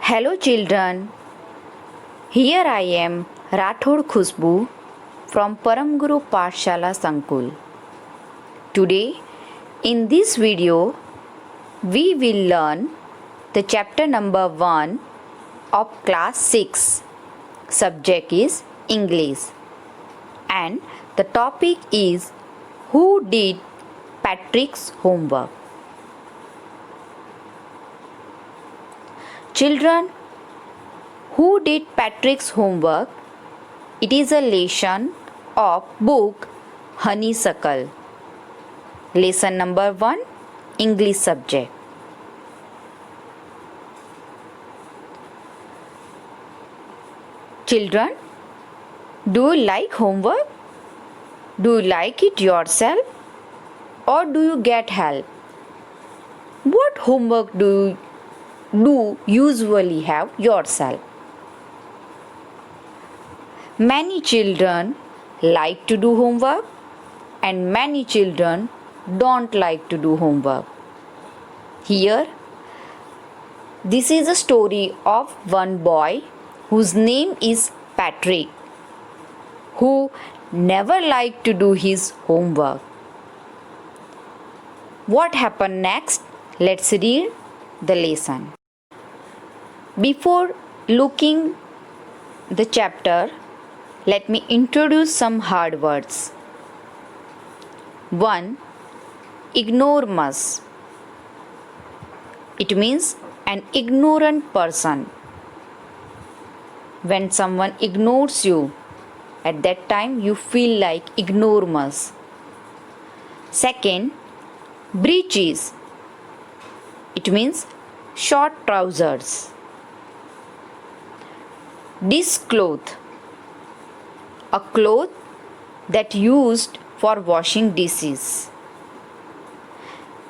Hello children, here I am Rathod Khushbu from Param Guru Pathshala Sankul. Today in this video we will learn the chapter number 1 of class 6. Subject is English and the topic is Who did Patrick's homework? Children, who did Patrick's homework? It is a lesson of book Honeysuckle. Lesson number 1, English subject. Children, do you like homework? Do you like it yourself? Or do you get help? What homework do you usually have yourself? Many children like to do homework and many children don't like to do homework. Here, this is a story of one boy whose name is Patrick, who never liked to do his homework. What happened next? Let's read the lesson. Before looking the chapter, let me introduce some hard words. 1. Ignoramus. It means an ignorant person. When someone ignores you, at that time you feel like ignoramus. 2. Breeches. It means short trousers. Dishcloth. A cloth that used for washing dishes.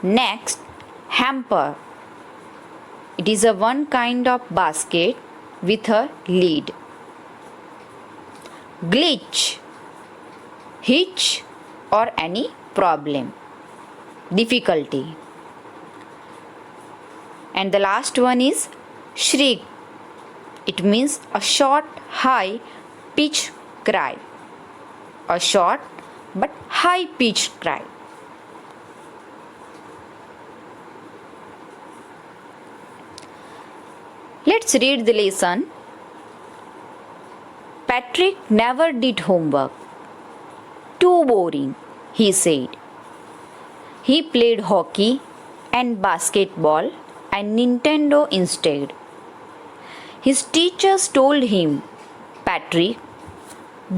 Next, hamper. It is a one kind of basket with a lid. Glitch. Hitch or any problem, difficulty. And the last one is shriek. It means a short, high pitched cry. A short but high pitched cry. Let's read the lesson. Patrick never did homework. Too boring, he said. He played hockey and basketball and Nintendo instead. His teachers told him, Patrick,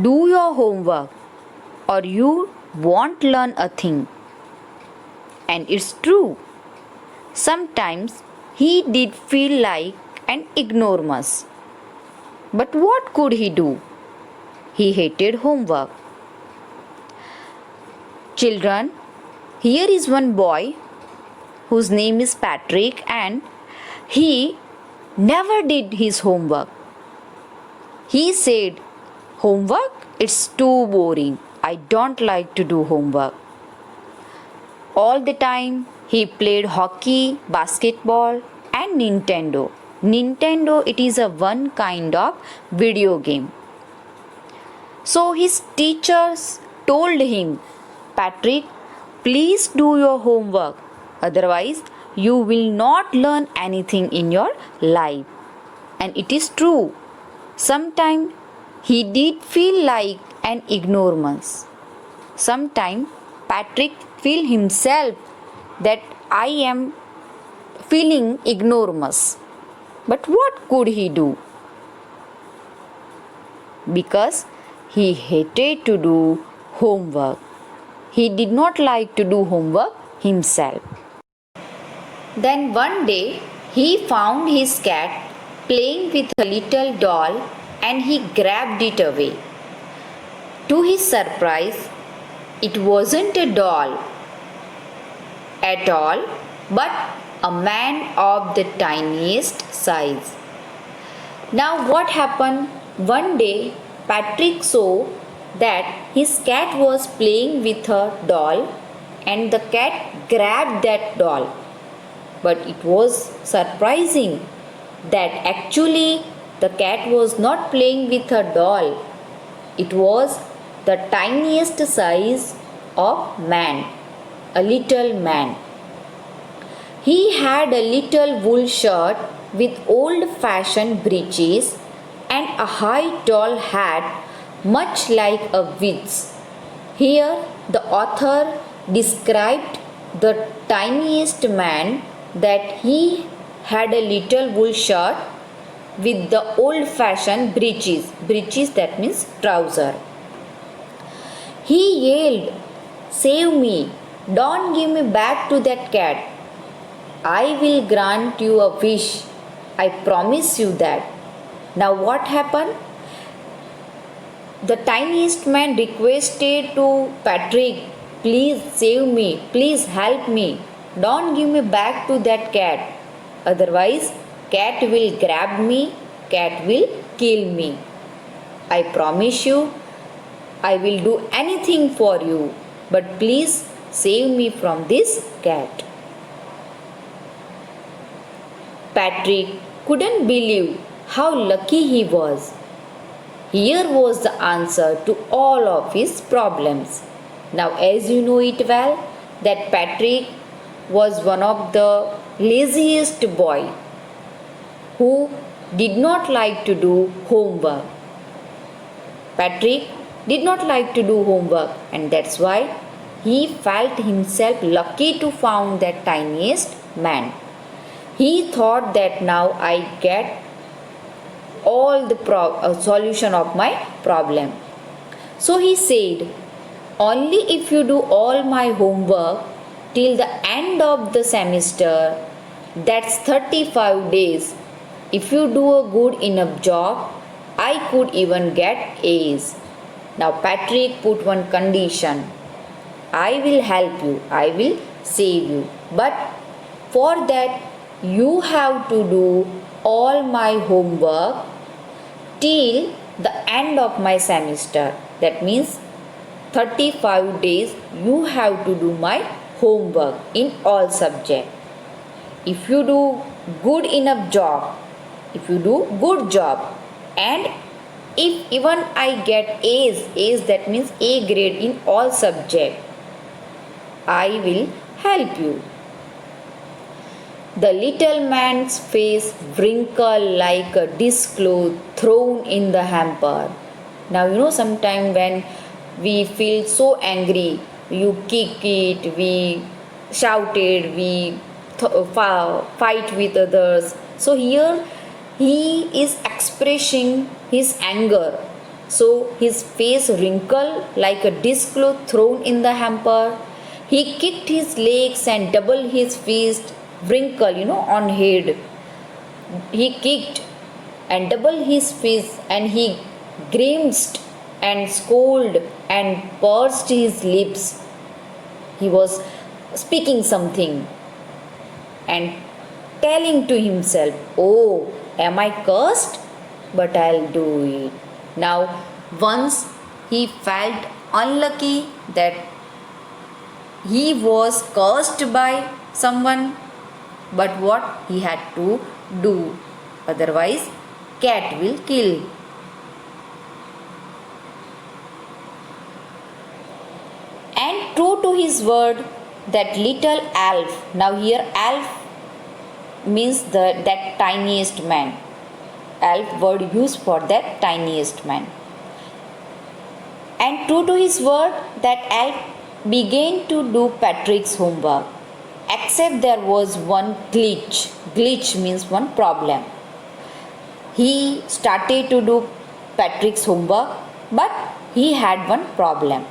do your homework or you won't learn a thing. And it's true. Sometimes he did feel like an ignoramus. But what could he do? He hated homework. Children, here is one boy whose name is Patrick and he never did his homework. He said, homework? It's too boring. I don't like to do homework. All the time he played hockey, basketball and Nintendo. Nintendo, it is a one kind of video game. So his teachers told him, Patrick, please do your homework. Otherwise, you will not learn anything in your life. And it is true. Sometimes he did feel like an ignoramus. Sometimes Patrick feel himself that I am feeling ignoramus. But what could he do? Because he hated to do homework. He did not like to do homework himself. Then one day he found his cat playing with a little doll and he grabbed it away. To his surprise, it wasn't a doll at all, but a man of the tiniest size. Now what happened? One day Patrick saw that his cat was playing with a doll and the cat grabbed that doll. But it was surprising that actually the cat was not playing with a doll. It was the tiniest size of man, a little man. He had a little wool shirt with old fashioned breeches and a high tall hat much like a witch's. Here the author described the tiniest man that he had a little wool shirt with the old fashioned breeches. Breeches, that means trouser. He yelled, "Save me! Don't give me back to that cat. I will grant you a wish. I promise you that." Now, what happened? The tiniest man requested to Patrick, "Please save me, please help me. Don't give me back to that cat. Otherwise, cat will grab me, cat will kill me. I promise you, I will do anything for you, but please save me from this cat." Patrick couldn't believe how lucky he was. Here was the answer to all of his problems. Now, as you know it well, that Patrick was one of the laziest boy who did not like to do homework. Patrick did not like to do homework, and that's why he felt himself lucky to found that tiniest man. He thought that now I get all the solution of my problem. So he said, "Only if you do all my homework till the end of the semester, that's 35 days. If you do a good enough job, I could even get A's." Now Patrick put one condition. "I will help you, I will save you. But for that, you have to do all my homework till the end of my semester." That means 35 days you have to do my homework in all subjects. If you do good enough job, if you do good job, and if even I get A's, that means A grade in all subjects, I will help you. The little man's face wrinkled like a discloth thrown in the hamper. Now, sometimes when we feel so angry, you kick it, we shout it, we fight with others. So here he is expressing his anger. So his face wrinkled like a discloth thrown in the hamper. He kicked his legs and doubled his fist, wrinkle, on head. He kicked and doubled his fist, and he grimaced and scolded and pursed his lips. He was speaking something and telling to himself, "Oh, am I cursed? But I'll do it." Now, once he felt unlucky that he was cursed by someone, but what he had to do? Otherwise, cat will kill. And true to his word, that little elf, now here elf means that tiniest man. Elf word used for that tiniest man. And true to his word, that elf began to do Patrick's homework. Except there was one glitch. Glitch means one problem. He started to do Patrick's homework, but he had one problem.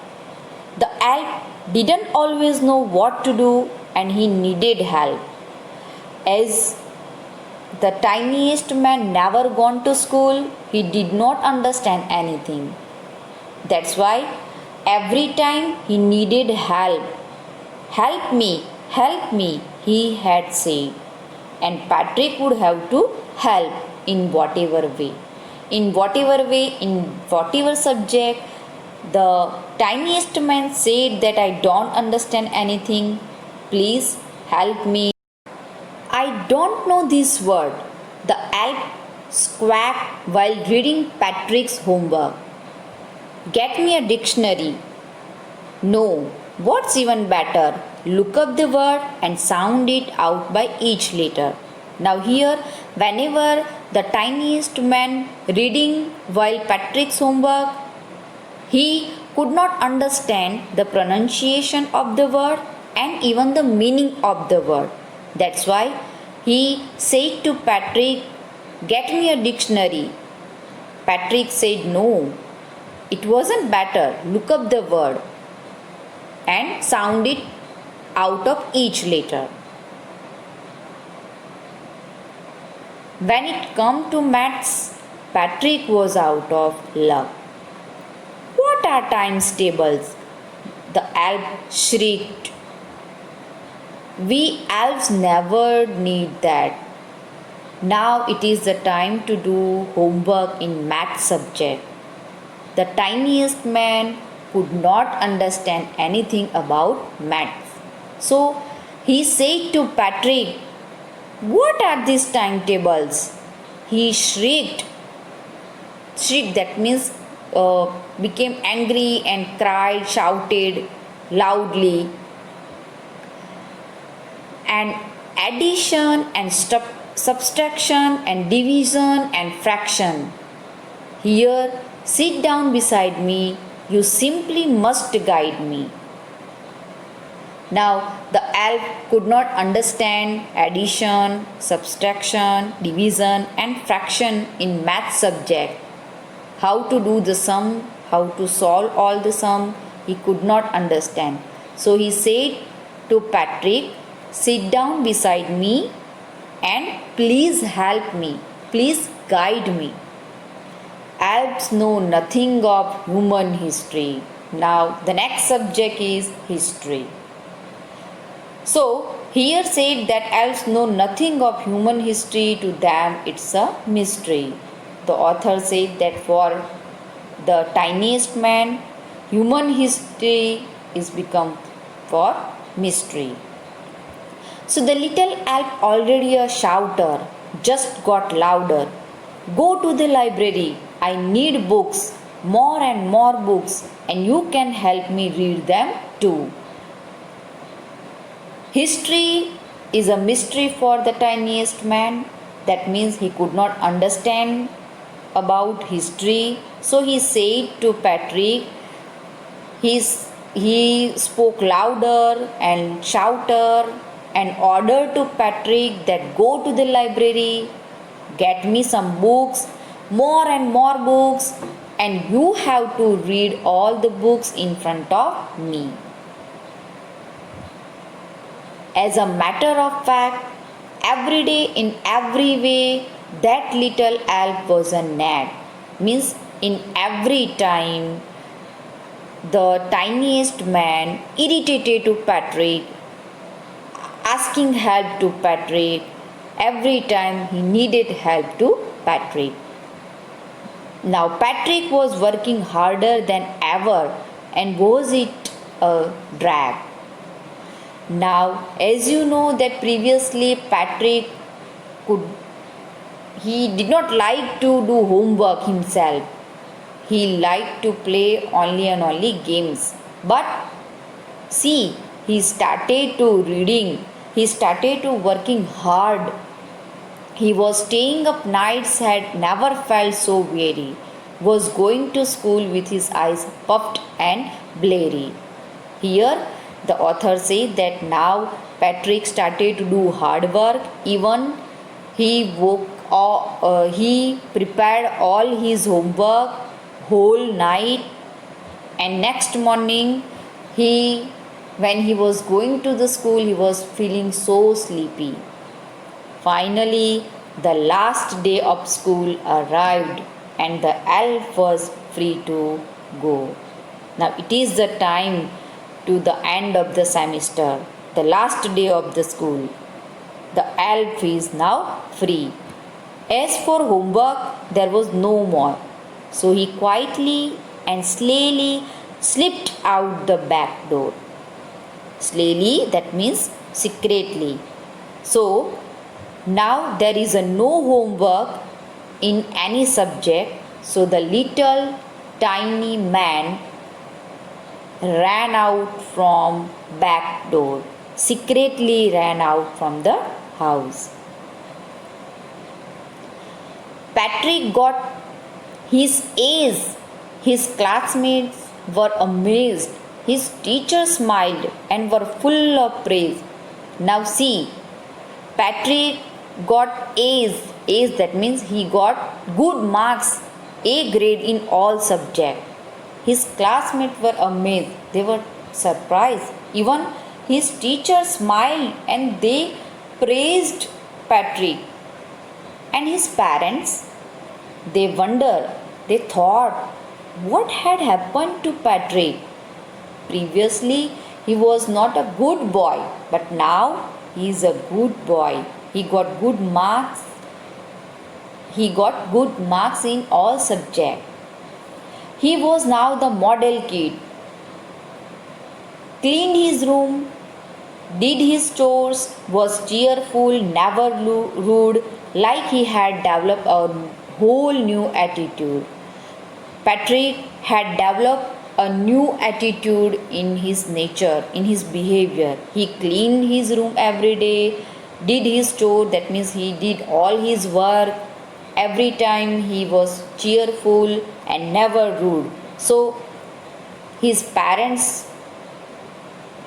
The elf didn't always know what to do, and he needed help. As the tiniest man never gone to school, he did not understand anything. That's why every time he needed help, "Help me," he had said. And Patrick would have to help in whatever way. In whatever subject, the tiniest man said that, "I don't understand anything. Please help me. I don't know this word. The elf squawked while reading Patrick's homework. Get me a dictionary. No, what's even better? Look up the word and sound it out by each letter. Now, here, whenever the tiniest man reading while Patrick's homework, he could not understand the pronunciation of the word and even the meaning of the word. That's why he said to Patrick, get me a dictionary. Patrick said, no, it wasn't better. Look up the word and sound it out of each letter. When it come to maths, Patrick was out of luck. What are times tables? The elf shrieked. We elves never need that. Now it is the time to do homework in math subject. The tiniest man could not understand anything about maths. So he said to Patrick, what are these timetables? He shrieked. Shrieked, that means became angry and cried, shouted loudly. And addition and subtraction and division and fraction. Here, sit down beside me. You simply must guide me. Now, the elf could not understand addition, subtraction, division and fraction in math subject. How to do the sum, how to solve all the sum, he could not understand. So he said to Patrick, sit down beside me and please help me, please guide me. Elves know nothing of human history. Now, the next subject is history. So, here said that elves know nothing of human history, to them it's a mystery. The author said that for the tiniest man, human history is become for mystery. So the little elf, already a shouter, just got louder. Go to the library. I need books, more and more books, and you can help me read them too. History is a mystery for the tiniest man. That means he could not understand about history. So he said to Patrick, he spoke louder and shouter and ordered to Patrick that go to the library, get me some books, more and more books, and you have to read all the books in front of me. As a matter of fact, every day in every way, that little elf was a nag. Means in every time, the tiniest man irritated to Patrick, asking help to Patrick. Every time he needed help to Patrick. Now Patrick was working harder than ever, and was it a drag? Now, as you know that previously Patrick he did not like to do homework himself. He liked to play only and only games. But see, he started to reading. He started to working hard. He was staying up nights, had never felt so weary. Was going to school with his eyes puffed and bleary. Here the author says that now Patrick started to do hard work. Even he he prepared all his homework whole night, and next morning when he was going to the school, he was feeling so sleepy. Finally, the last day of school arrived and the elf was free to go. Now it is the time to the end of the semester, the last day of the school. The elf is now free. As for homework, there was no more. So he quietly and slyly slipped out the back door. Slyly, that means secretly. So Now there is a no homework in any subject, so the little tiny man ran out from back door, secretly ran out from the house. Patrick got his A's. His classmates were amazed. His teacher smiled and were full of praise. Now see, Patrick got A's. A's, that means he got good marks, A grade in all subjects. His classmates were amazed. They were surprised. Even his teacher smiled and they praised Patrick. And his parents, they wondered, they thought, what had happened to Patrick? Previously, he was not a good boy, but now he is a good boy. He got good marks. He got good marks in all subjects. He was now the model kid. Cleaned his room, did his chores, was cheerful, never rude, like he had developed a whole new attitude. Patrick had developed a new attitude in his nature, in his behavior. He cleaned his room every day, did his chore, that means he did all his work. Every time he was cheerful and never rude. So his parents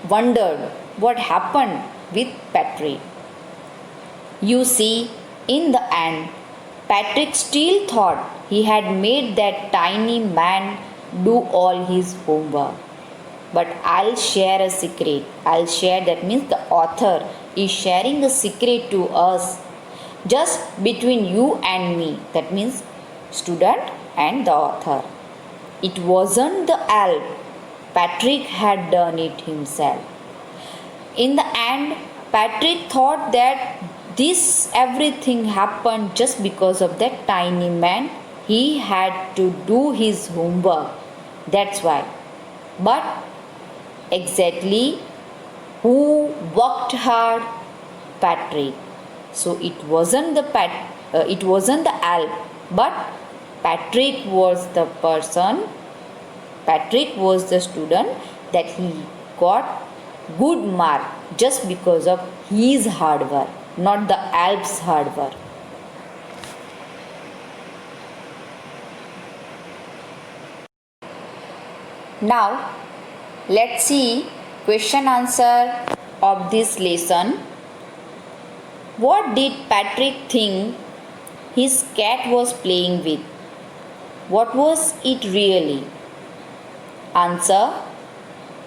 wondered what happened with Patrick. You see, in the end, Patrick still thought he had made that tiny man do all his homework. But I'll share a secret. I'll share, that means the author is sharing a secret to us just between you and me. That means student and the author. It wasn't the elf. Patrick had done it himself. In the end, Patrick thought that this everything happened just because of that tiny man. He had to do his homework. That's why. But exactly who worked hard? Patrick. So it wasn't the elf, but Patrick was the person. Patrick was the student that he got good mark just because of his hard work, not the elf's hard work. Now let's see question answer of this lesson. What did Patrick think his cat was playing with? What was it really? Answer.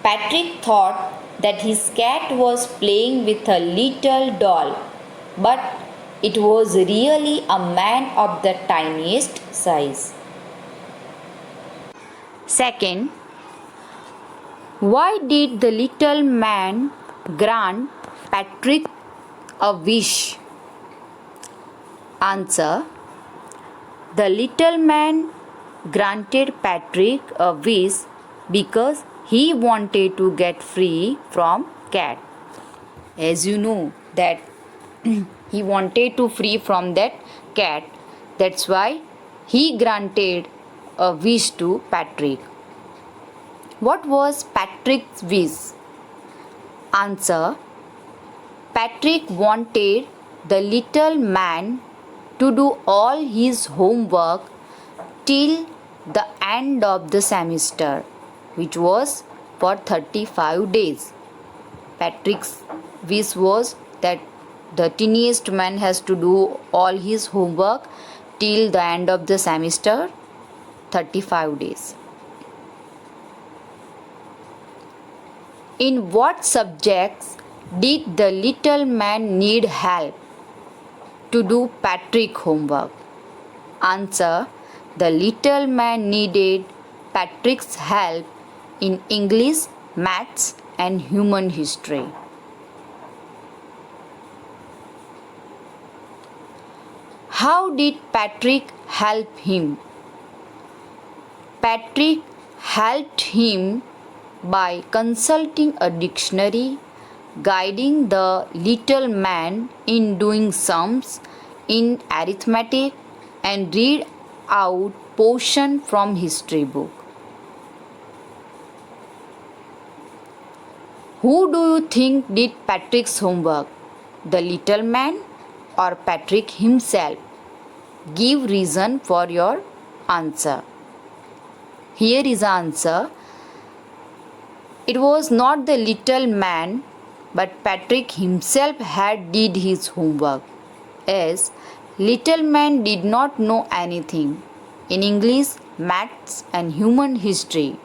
Patrick thought that his cat was playing with a little doll, but it was really a man of the tiniest size. Second, why did the little man grant Patrick a wish? Answer. The little man granted Patrick a wish because he wanted to get free from cat. As you know that he wanted to free from that cat. That's why he granted a wish to Patrick. What was Patrick's wish? Answer. Patrick wanted the little man to do all his homework till the end of the semester, which was for 35 days. Patrick's wish was that the tiniest man has to do all his homework till the end of the semester, 35 days. In what subjects did the little man need help to do Patrick homework? Answer. The little man needed Patrick's help in English, maths and human history. How did Patrick help him? Patrick helped him by consulting a dictionary, guiding the little man in doing sums in arithmetic and read out portion from history book. Who do you think did Patrick's homework? The little man or Patrick himself? Give reason for your answer. Here is the answer. It was not the little man, but Patrick himself had did his homework. As little man did not know anything in English, maths and human history.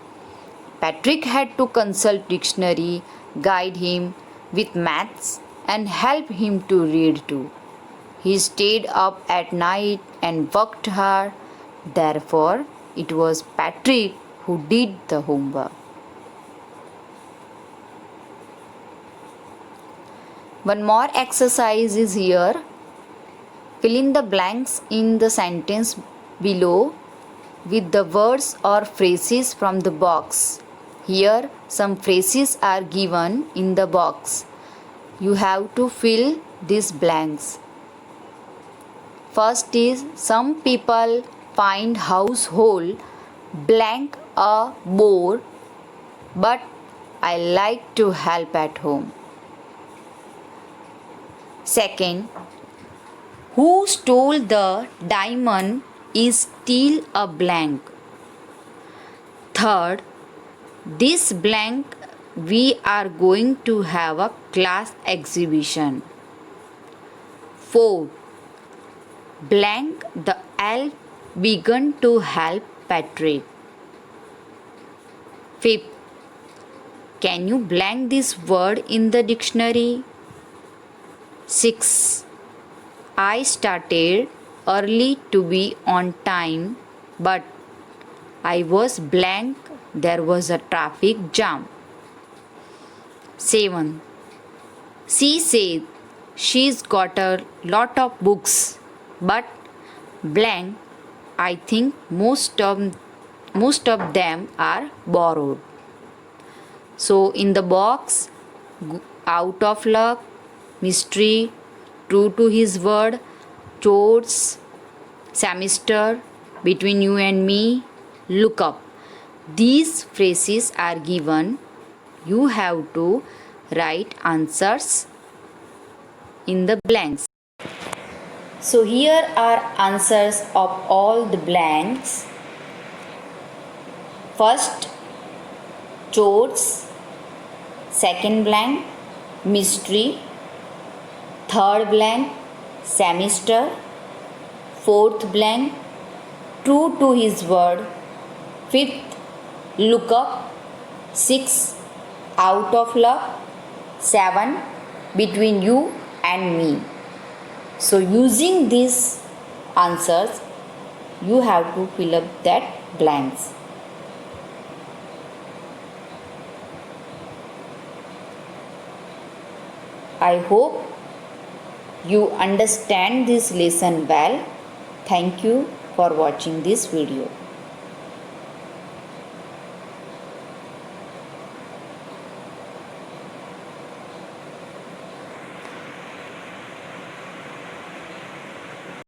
Patrick had to consult dictionary, guide him with maths and help him to read too. He stayed up at night and worked hard. Therefore, it was Patrick who did the homework. One more exercise is here. Fill in the blanks in the sentence below with the words or phrases from the box. Here, some phrases are given in the box. You have to fill these blanks. First is, some people find household blank a bore, but I like to help at home. Second, who stole the diamond is still a blank. Third, this blank we are going to have a class exhibition. Fourth, blank the elf began to help Patrick. Fifth, can you blank this word in the dictionary? 6. I started early to be on time, but I was blank, there was a traffic jam. 7. She said she's got a lot of books, but blank, I think most of them are borrowed. So in the box, out of luck, mystery, true to his word, chores, semester, between you and me, look up. These phrases are given. You have to write answers in the blanks. So here are answers of all the blanks. First, chores. Second blank, mystery. Third blank, semester. Fourth blank, true to his word. Fifth, look up. 6, out of luck. 7, between you and me. So using these answers, you have to fill up that blanks. I hope you understand this lesson well. Thank you for watching this video.